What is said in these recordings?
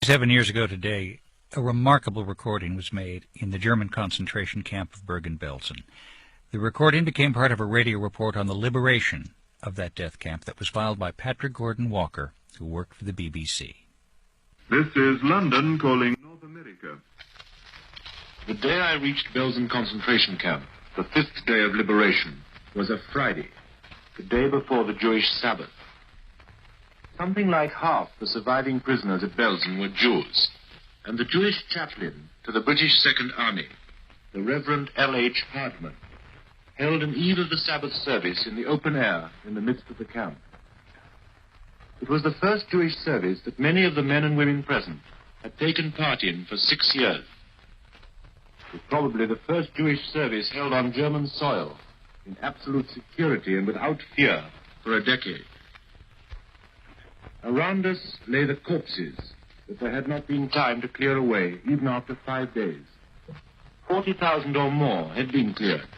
7 years ago today, a remarkable recording was made in the German concentration camp of Bergen-Belsen. The recording became part of a radio report on the liberation of that death camp that was filed by Patrick Gordon Walker, who worked for the BBC. This is London calling North America. The day I reached Belsen concentration camp, the 5th day of liberation, was a Friday, the day before the Jewish Sabbath. Something like half the surviving prisoners at Belsen were Jews, and the Jewish chaplain to the British Second Army, the Reverend L.H. Hardman, held an eve of the Sabbath service in the open air in the midst of the camp. It was the first Jewish service that many of the men and women present had taken part in for 6 years. It was probably the first Jewish service held on German soil in absolute security and without fear for a decade. Around us lay the corpses that there had not been time to clear away, even after 5 days. 40,000 or more had been cleared,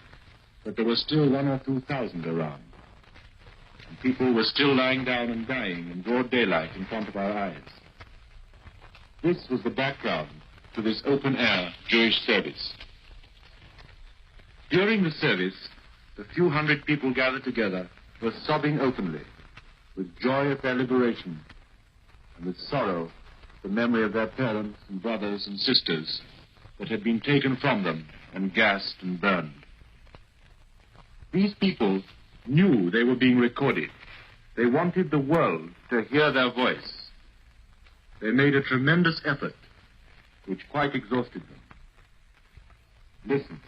but there were still 1,000 or 2,000 around. And people were still lying down and dying in broad daylight in front of our eyes. This was the background to this open-air Jewish service. During the service, the few hundred people gathered together were sobbing openly, with joy at their liberation, and with sorrow at the memory of their parents and brothers and sisters that had been taken from them and gassed and burned. These people knew they were being recorded. They wanted the world to hear their voice. They made a tremendous effort, which quite exhausted them. Listen.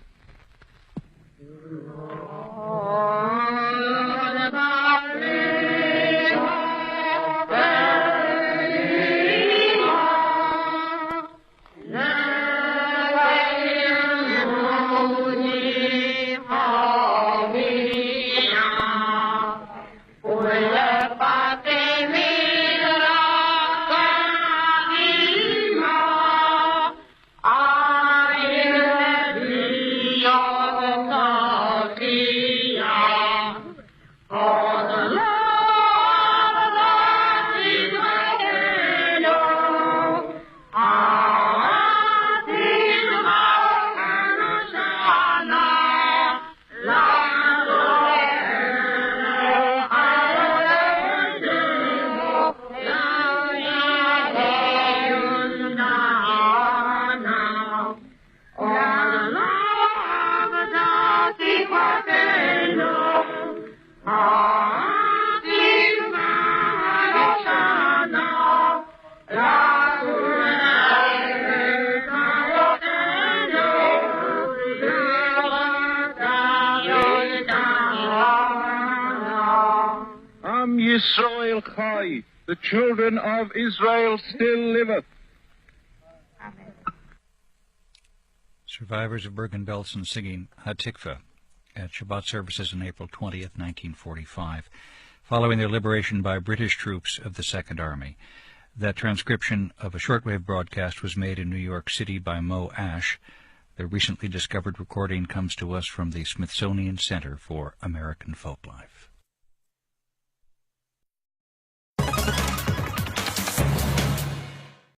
Yisrael Chai, the children of Israel still liveth. Amen. Survivors of Bergen-Belsen singing Hatikva at Shabbat services on April 20th, 1945, following their liberation by British troops of the Second Army. That transcription of a shortwave broadcast was made in New York City by Mo Ash. The recently discovered recording comes to us from the Smithsonian Center for American Folklife.